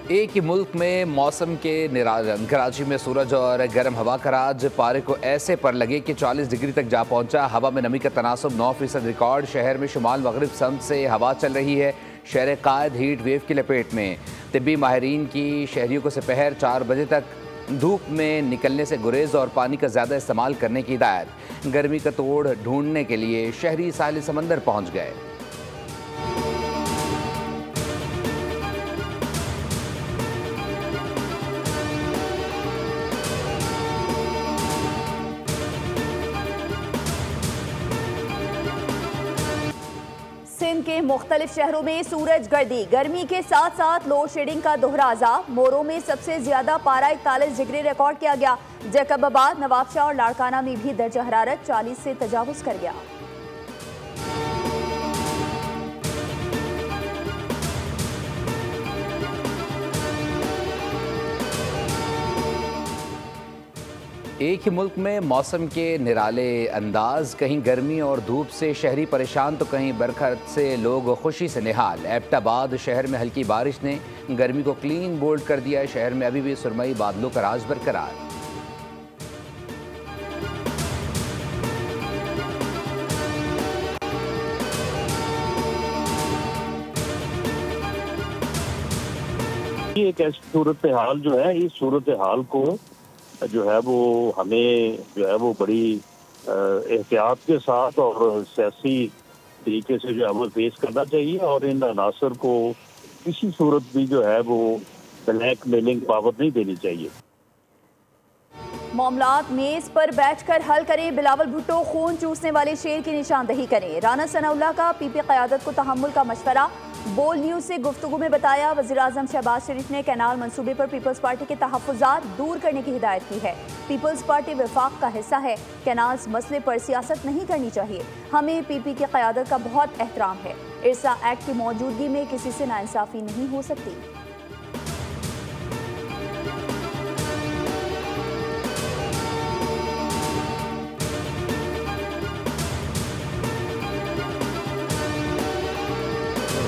एक ही मुल्क में मौसम के निराजन। कराची में सूरज और गर्म हवा का राज पारे को ऐसे पर लगे कि 40 डिग्री तक जा पहुंचा। हवा में नमी का तनासुब 9% रिकॉर्ड। शहर में शुमाल मगरिब सम से हवा चल रही है। शहर कायद हीट वेव की लपेट में। तिब्बी माहिरीन की शहरियों को दोपहर 4 बजे तक धूप में निकलने से गुरेज और पानी का ज़्यादा इस्तेमाल करने की हिदायत। गर्मी का तोड़ ढूंढने के लिए शहरी साहिल समंदर पहुँच गए। सिंध के मुख्तलिफ शहरों में सूरज गर्दी। गर्मी के साथ साथ लोड शेडिंग का दोहराजा। मोरों में सबसे ज्यादा पारा 41 डिग्री रिकॉर्ड किया गया। जैकबाबाद, नवाबशाह और लाड़काना में भी दर्जा हरारत 40 से तजावुज कर गया। एक ही मुल्क में मौसम के निराले अंदाज। कहीं गर्मी और धूप से शहरी परेशान तो कहीं बरखत से लोग खुशी से निहाल। एबटाबाद शहर में हल्की बारिश ने गर्मी को क्लीन बोल्ड कर दिया। शहर में अभी भी सुरमई बादलों का राज बरकरार। एक ऐसी सूरत हाल जो है, इस सूरत हाल को जो है वो हमें जो है वो बड़ी एहतियात के साथ और सियासी तरीके से जो अमल पेश करना चाहिए और इन अनासर को किसी सूरत भी जो है वो ब्लैक मेलिंग पावर नहीं देनी चाहिए। मामलात मेज पर बैठकर हल करें। बिलावल भुट्टो खून चूसने वाले शेर की निशानदही करें। राना सनाउल्लाह का पीपी क़यादत को तहम्मुल का मशवरा। बोल न्यूज से गुफ्तगू में बताया, वज़ीर आज़म शहबाज शरीफ ने कैनाल मंसूबे पर पीपल्स पार्टी के तहफ़्फ़ुज़ात दूर करने की हिदायत की है। पीपल्स पार्टी वफाक का हिस्सा है। कैनाल्स मसले पर सियासत नहीं करनी चाहिए। हमें पीपी की क़यादत का बहुत एहतराम है। इरसा एक्ट की मौजूदगी में किसी से नाइंसाफ़ी नहीं हो सकती।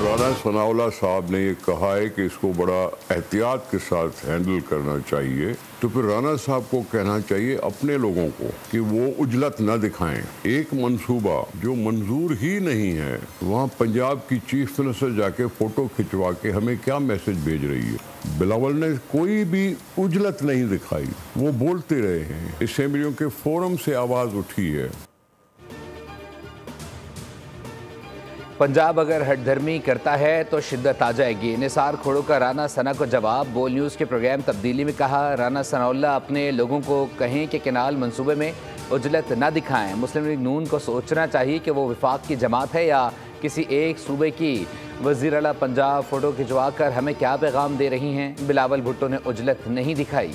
राना सनाउल्लाह साहब ने ये कहा है कि इसको बड़ा एहतियात के साथ हैंडल करना चाहिए, तो फिर राना साहब को कहना चाहिए अपने लोगों को कि वो उजलत न दिखाएं। एक मंसूबा जो मंजूर ही नहीं है, वहाँ पंजाब की चीफ मिनिस्टर जाके फोटो खिंचवा के हमें क्या मैसेज भेज रही है। बिलावल ने कोई भी उजलत नहीं दिखाई, वो बोलते रहे हैं। असेंबलियों के फोरम से आवाज़ उठी है। पंजाब अगर हटधर्मी करता है तो शिद्दत आ जाएगी। निसार खोड़ो का राना सना को जवाब। बोल न्यूज़ के प्रोग्राम तब्दीली में कहा, राना सनाउल्लाह अपने लोगों को कहें कि कैनाल मंसूबे में उजलत न दिखाएं। मुस्लिम लीग नून को सोचना चाहिए कि वो विफाक की जमात है या किसी एक सूबे की। वज़ीर आला पंजाब फ़ोटो खिंचवा कर हमें क्या पैगाम दे रही हैं। बिलावल भुट्टो ने उजलत नहीं दिखाई।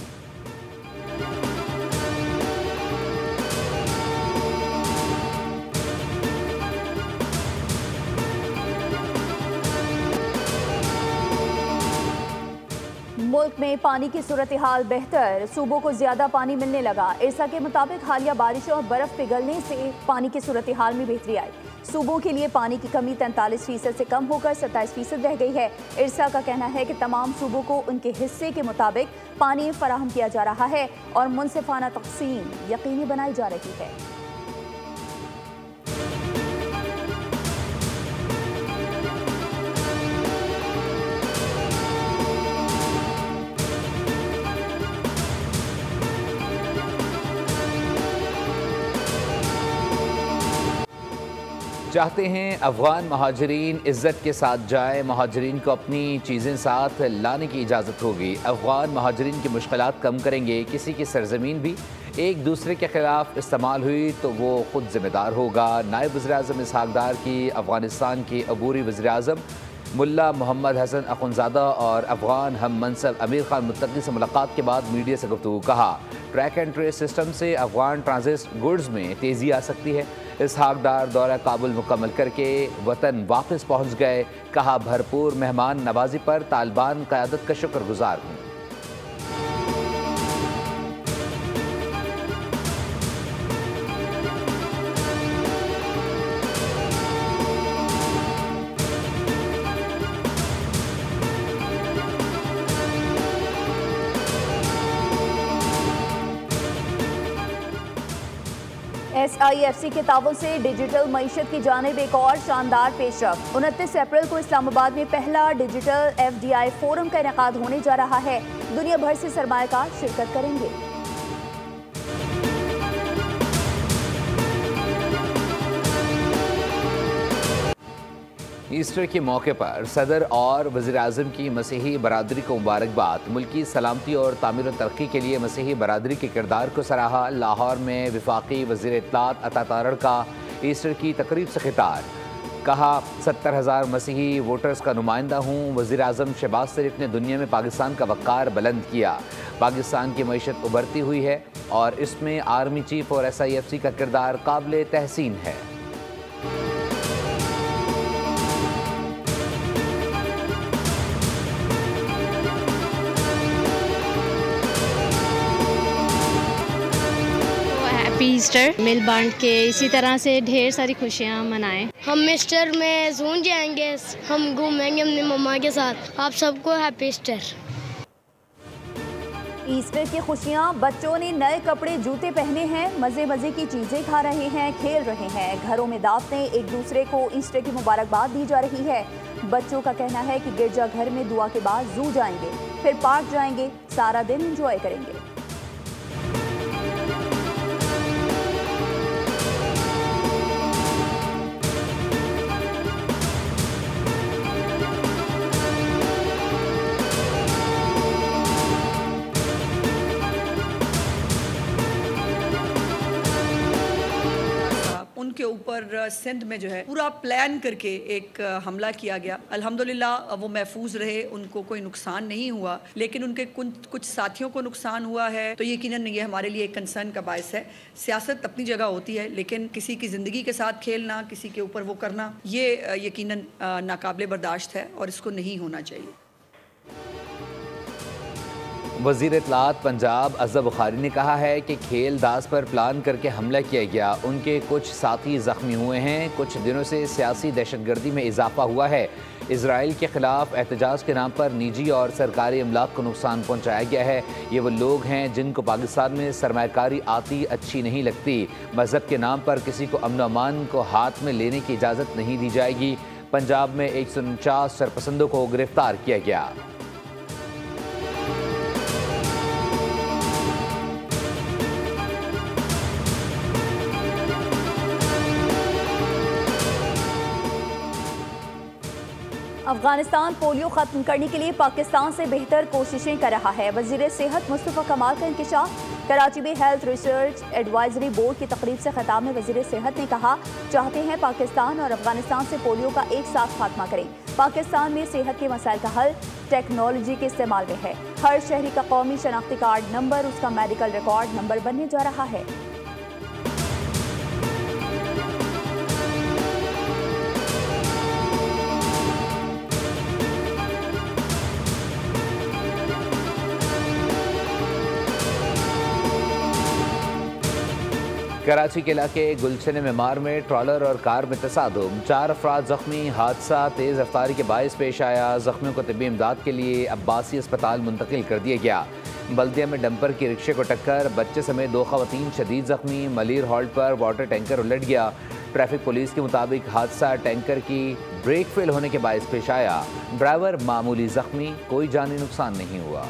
मुल्क में पानी की सूरत हाल बेहतर। सूबों को ज्यादा पानी मिलने लगा। इरसा के मुताबिक हालिया बारिशों और बर्फ पिघलने से पानी की सूरत हाल में बेहतरी आई। सूबों के लिए पानी की कमी 43% से कम होकर 27% रह गई है। इरसा का कहना है कि तमाम सूबों को उनके हिस्से के मुताबिक पानी फराहम किया जा रहा है और मुनसिफाना तक़सीम यकीनी बनाई जा रही है। चाहते हैं अफगान महाजरीन इज़्ज़त के साथ जाए। महाजरीन को अपनी चीज़ें साथ लाने की इजाज़त होगी। अफगान महाजरीन की मुश्किलात कम करेंगे। किसी की सरजमीन भी एक दूसरे के ख़िलाफ़ इस्तेमाल हुई तो वो ख़ुद ज़िम्मेदार होगा। नायब वज़ीर आज़म इसहाक़ डार की अफ़गानिस्तान के अबूरी वज़ीर आज़म मुल्ला मोहम्मद हसन अख़ुनज़ादा और अफ़गान हम मनसब अमीर खान मुत्तकी से मुलाकात के बाद मीडिया से गुफ्तगू। कहा, ट्रैक एंड ट्रेस सिस्टम से अफ़गान ट्रांजिट गुड्स में तेज़ी आ सकती है। इसहाक़ डार दौरा काबुल मुकम्मल करके वतन वापस पहुँच गए। कहा, भरपूर मेहमान नवाजी पर तालिबान क़यादत का शुक्रगुज़ार हूँ। SIFC के ताउन से डिजिटल मईशत की जानिब एक और शानदार पेशरफ। 29 अप्रैल को इस्लामाबाद में पहला डिजिटल FDI फोरम का इनेकाद होने जा रहा है। दुनिया भर से सरमायाकार शिरकत करेंगे। ईस्टर के मौके पर सदर और वज़ीर-ए-आज़म की मसीही बरादरी को मुबारकबाद। मुल्की सलामती और तामीर और तरक्की के लिए मसीही बरादरी के किरदार को सराहा। लाहौर में वफाकी वज़ीर इत्तलात अता तारड़ का ईस्टर की तकरीब से खिताब। कहा 70,000 मसीही वोटर्स का नुमाइंदा हूँ। वज़ीर-ए-आज़म शहबाज शरीफ ने दुनिया में पाकिस्तान का वक़ार बुलंद किया। पाकिस्तान की मईशत उभरती हुई है और इसमें आर्मी चीफ और SIFC का किरदार काबिल तहसीन है। ईस्टर मिल बांट के इसी तरह से ढेर सारी खुशियाँ मनाएं। हम ईस्टर में जून जाएंगे, हम घूमेंगे अपनी मम्मा के साथ। आप सबको हैप्पी ईस्टर। ईस्टर की खुशियाँ, बच्चों ने नए कपड़े जूते पहने हैं, मज़े मज़े की चीज़ें खा रहे हैं, खेल रहे हैं। घरों में दावतें, एक दूसरे को ईस्टर की मुबारकबाद दी जा रही है। बच्चों का कहना है कि गिरजाघर में दुआ के बाद जू जाएंगे, फिर पार्क जाएंगे, सारा दिन एंजॉय करेंगे। उनके ऊपर सिंध में जो है पूरा प्लान करके एक हमला किया गया। अल्हम्दुलिल्लाह वो महफूज रहे, उनको कोई नुकसान नहीं हुआ, लेकिन उनके कुछ साथियों को नुकसान हुआ है। तो यकीनन ये हमारे लिए एक कंसर्न का बायस है। सियासत अपनी जगह होती है, लेकिन किसी की ज़िंदगी के साथ खेलना, किसी के ऊपर वो करना, ये यकीनन नाकाबिले बर्दाश्त है और इसको नहीं होना चाहिए। वज़ीर इत्तलात पंजाब अज़हर बुखारी ने कहा है कि खेल दास पर प्लान करके हमला किया गया। उनके कुछ साथी ज़ख्मी हुए हैं। कुछ दिनों से सियासी दहशतगर्दी में इजाफा हुआ है। इसराइल के ख़िलाफ़ एहतजाज के नाम पर निजी और सरकारी अमलाक को नुकसान पहुँचाया गया है। ये वो लोग हैं जिनको पाकिस्तान में सरमायाकारी आती अच्छी नहीं लगती। मज़हब के नाम पर किसी को अमन अमान को हाथ में लेने की इजाज़त नहीं दी जाएगी। पंजाब में 149 सरपसंदों को गिरफ्तार किया गया। अफगानिस्तान पोलियो खत्म करने के लिए पाकिस्तान से बेहतर कोशिशें कर रहा है। वज़ीर सेहत मुस्तफ़ा कमाल का इंकशाफ। कराची में हेल्थ रिसर्च एडवाइजरी बोर्ड की तकरीब से खिताब में वज़ीर सेहत ने कहा, चाहते हैं पाकिस्तान और अफगानिस्तान से पोलियो का एक साथ खात्मा करें। पाकिस्तान में सेहत के मसाइल का हल टेक्नोलॉजी के इस्तेमाल में है। हर शहरी का कौमी शनाख्ती कार्ड नंबर उसका मेडिकल रिकॉर्ड नंबर बनने जा रहा है। कराची के इलाके गुलशन मेमार में ट्रॉलर और कार में तसादुम, 4 अफराद जख्मी। हादसा तेज़ रफ्तारी के बायस पेश आया। जख्मियों को तिब्बी इमदाद के लिए अब्बासी अस्पताल मुंतकिल कर दिया गया। बल्दिया में डंपर की रिक्शे को टक्कर, बच्चे समेत 2 खवातीन शदीद जख्मी। मलीर हॉल्ट पर वाटर टैंकर उलट गया। ट्रैफिक पुलिस के मुताबिक हादसा टैंकर की ब्रेक फेल होने के बायस पेश आया। ड्राइवर मामूली जख्मी, कोई जानी नुकसान नहीं हुआ।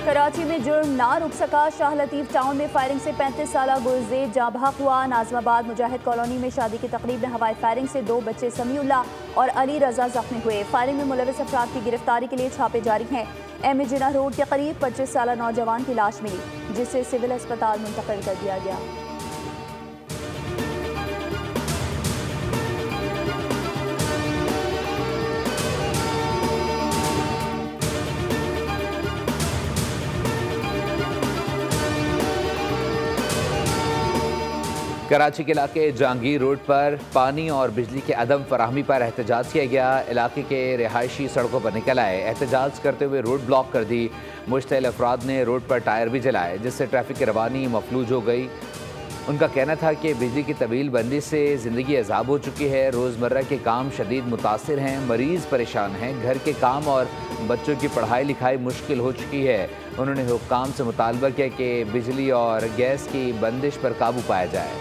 कराची में जुर्म ना रुक सका। शाह लतीफ टाउन में फायरिंग से 35 साला गुलजेर जाँ बहक हुआ। नाजमाबाद मुजाहिद कॉलोनी में शादी की तकरीब में हवाई फायरिंग से 2 बच्चे समीउल्लाह और अली रजा जख्मी हुए। फायरिंग में मुलविस अफराद की गिरफ्तारी के लिए छापे जारी हैं। एम ए जिना रोड के करीब 25 साला नौजवान की लाश मिली, जिसे सिविल अस्पताल मुंतकिल कर दिया गया। कराची के इलाके जहांगीर रोड पर पानी और बिजली के अदम फराहमी पर एहतजाज किया गया। इलाके के रिहायशी सड़कों पर निकल आए, एहतजाज करते हुए रोड ब्लॉक कर दी। मुश्तइल अफराद ने रोड पर टायर भी जलाए, जिससे ट्रैफिक की रवानी मफलूज हो गई। उनका कहना था कि बिजली की तवील बंदी से ज़िंदगी अजाब हो चुकी है, रोज़मर्रा के काम शदीद मुतासिर हैं, मरीज़ परेशान हैं, घर के काम और बच्चों की पढ़ाई लिखाई मुश्किल हो चुकी है। उन्होंने हुक्काम से मुतालबा किया कि बिजली और गैस की बंदिश पर काबू पाया जाए।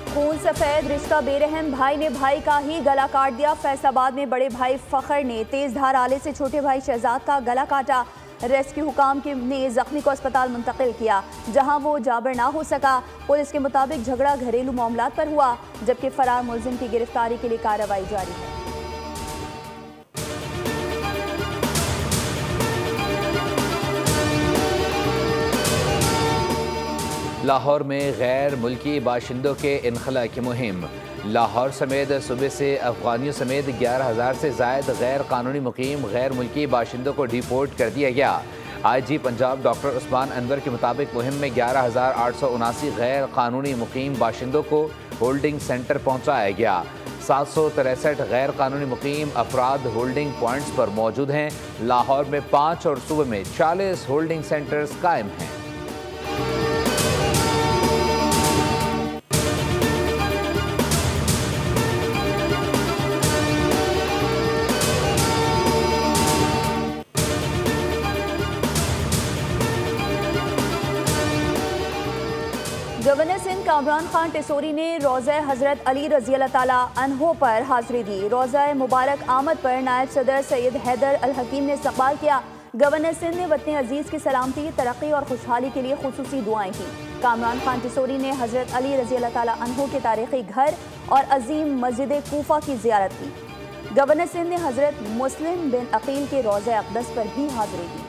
खून सफेद रिश्ता बेरहम, भाई ने भाई का ही गला काट दिया। फैसलाबाद में बड़े भाई फखर ने तेज धार आले से छोटे भाई शहजाद का गला काटा। रेस्क्यू हुकाम ने जख्मी को अस्पताल मुंतकिल किया, जहां वो जाबर ना हो सका। पुलिस के मुताबिक झगड़ा घरेलू मामलात पर हुआ, जबकि फरार मुलजिम की गिरफ्तारी के लिए कार्रवाई जारी है। लाहौर में गैर मुल्की बाशिंदों के इनखला की मुहिम। लाहौर समेत सूबे से अफगानियों समेत 11,000 से ज़ायद गैर कानूनी मुकीम गैर मुल्की बाशिंदों को डिपोर्ट कर दिया गया। IG पंजाब डॉक्टर उस्मान अनवर के मुताबिक मुहिम में 11,879 गैर कानूनी मुकीम बाशिंदों को होल्डिंग सेंटर पहुँचाया गया। 763 गैर कानूनी मुकीम अफराद होल्डिंग पॉइंट्स पर मौजूद हैं। लाहौर में 5 और सूबे में 40 होल्डिंग सेंटर्स कायम हैं। गवर्नर सिंध कामरान खान टिसोरी ने रोज़ा हज़रत अली रज़ी अल्लाह ताला अन्हो पर हाज़िरी दी। रोज़ा मुबारक आमद पर नायब सदर सैयद हैदर अल हकीम ने इस्तक़बाल किया। गवर्नर सिंध ने वतन अजीज़ की सलामती, तरक्की और खुशहाली के लिए खुसूसी दुआएं की। कामरान खान टिसोरी ने हज़रत अली रज़ी अल्लाह ताला अन्हो के तारीख़ी घर और अजीम मस्जिद कूफा की ज़ियारत की। गवर्नर सिंध ने हज़रत मुस्लिम बिन अकील के रोज़ा अक़दस पर भी हाज़िरी दी।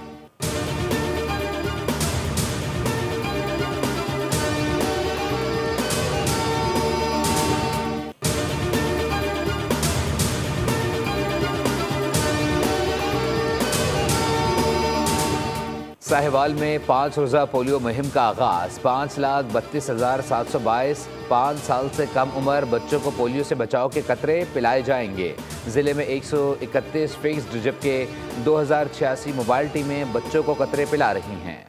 साहिवाल में 5 रोज़ा पोलियो मुहिम का आगाज़। 5,32,722 5 साल से कम उम्र बच्चों को पोलियो से बचाव के कतरे पिलाए जाएंगे। ज़िले में 131 फिक्स्ड जबकि 2,086 मोबाइल टीमें बच्चों को कतरे पिला रही हैं।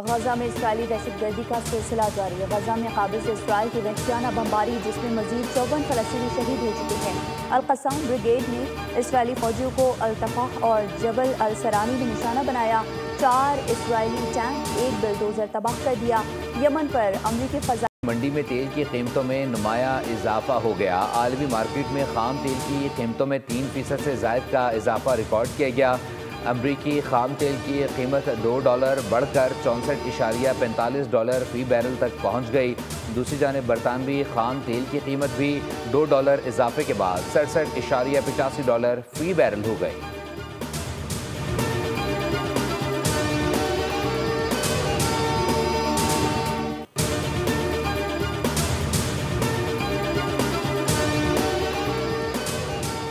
गजा में इसराइली दहशतगर्दी का सिलसिला जारी है। गजा में काबिल से इसराइल की वहशियाना बमबारी, जिसमें मजीद 54 फलस्तीनी शहीद हो चुके हैं। अल-क़स्साम ब्रिगेड ने इसराइली फौजियों को अल-तफ़ाह और जबल अल-सरानी में निशाना बनाया। 4 इसराइली टैंक, 1 बुलडोज़र तबाह कर दिया। यमन पर अमरीकी फ़ज़ा मंडी में तेल की कीमतों में नुमाया इजाफा हो गया। आलमी मार्केट में खाम तेल की कीमतों में 3% से ज़ायद का इजाफा रिकॉर्ड किया गया। अमरीकी खाम तेल की कीमत $2 बढ़कर $64.45 फ़ी बैरल तक पहुंच गई। दूसरी जानिब बरतानवी खाम तेल की कीमत भी $2 इजाफे के बाद $67.85 फ़ी बैरल हो गई।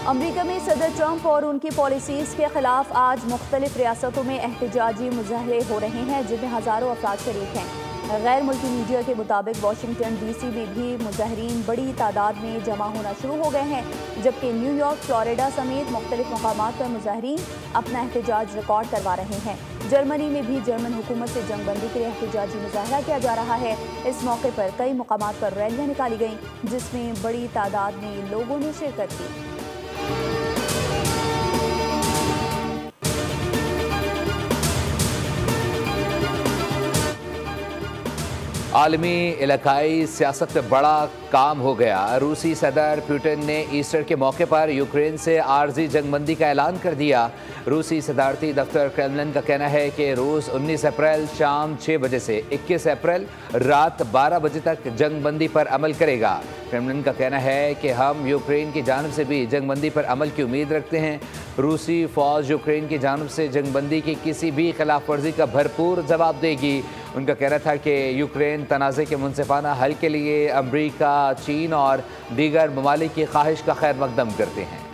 अमरीका में सदर ट्रंप और उनकी पॉलिसीज़ के खिलाफ आज मुख्तलिफ रियासतों में एहतजाजी मुजाहरे हो रहे हैं, जिनमें हज़ारों अफराद शरीक हैं। गैर मुल्की मीडिया के मुताबिक वाशिंगटन DC में भी मुजाहरीन बड़ी तादाद में जमा होना शुरू हो गए हैं, जबकि न्यूयॉर्क, फ्लोरिडा समेत मुख्तलिफ मकामात पर मुजाहरीन अपना एहतजाज रिकॉर्ड करवा रहे हैं। जर्मनी में भी जर्मन हुकूमत से जंगबंदी के लिए एहतजाजी मुजाहरा किया जा रहा है। इस मौके पर कई मकामात पर रैलियाँ निकाली गईं, जिसमें बड़ी तादाद में लोगों ने शिरकत की। आलमी इलाकाई सियासत में बड़ा काम हो गया। रूसी सदर पुतिन ने ईस्टर के मौके पर यूक्रेन से आर्जी जंगबंदी का ऐलान कर दिया। रूसी सदारती दफ्तर क्रेमलिन का कहना है कि रूस 19 अप्रैल शाम 6 बजे से 21 अप्रैल रात 12 बजे तक जंगबंदी पर अमल करेगा। क्रेमलिन का कहना है कि हम यूक्रेन की जानिब से भी जंगबंदी पर अमल की उम्मीद रखते हैं। रूसी फौज यूक्रेन की जानिब से जंगबंदी की किसी भी खिलाफ वर्जी का भरपूर जवाब देगी। उनका कहना था कि यूक्रेन तनाज़े के मुनसिफाना हल के लिए अमरीका, चीन और दीगर ममालिक की ख्वाहिश का खैर मकदम करते हैं।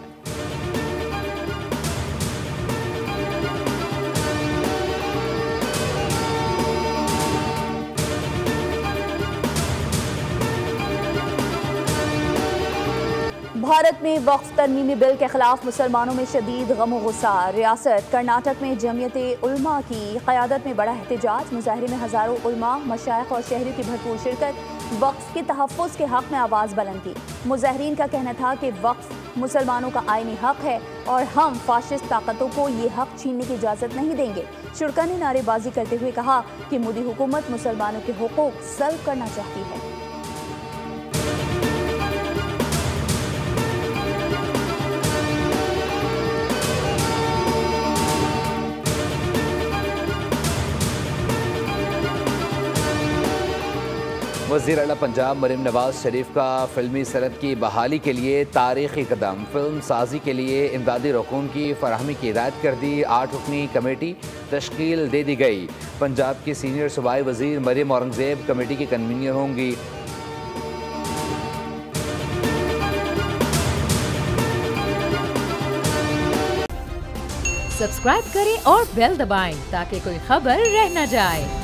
भारत में वक्फ तरमीमी बिल के खिलाफ मुसलमानों में शदीद गम गुस्सा। रियासत कर्नाटक में जमीयत उलमा की क़यादत में बड़ा एहतजाज। मुजाहरे में हज़ारों उलमा, मशाइख और शहरियों की भरपूर शिरकत। वक्फ के तहफ़्फ़ुज़ के हक़ में आवाज़ बुलंद की। मुजाहरीन का कहना था कि वक्फ मुसलमानों का आईनी हक़ है और हम फाशिस्ट ताकतों को ये हक़ छीनने की इजाज़त नहीं देंगे। शुरका ने नारेबाजी करते हुए कहा कि मोदी हुकूमत मुसलमानों के हुकूक सल्ब करना चाहती है। वज़ीर आला पंजाब मरीम नवाज शरीफ का फिल्मी सनत की बहाली के लिए तारीख़ी कदम। फिल्म साजी के लिए इमदादी रकूम की फराहमी की हिदायत कर दी। 8 रुकनी कमेटी तश्कील दे दी गई। पंजाब की सीनियर सूबाई वज़ीर मरीम औरंगज़ेब कमेटी की कन्वीनर होंगी। सब्सक्राइब करें और बेल दबाएं ताकि कोई खबर रह न जाए।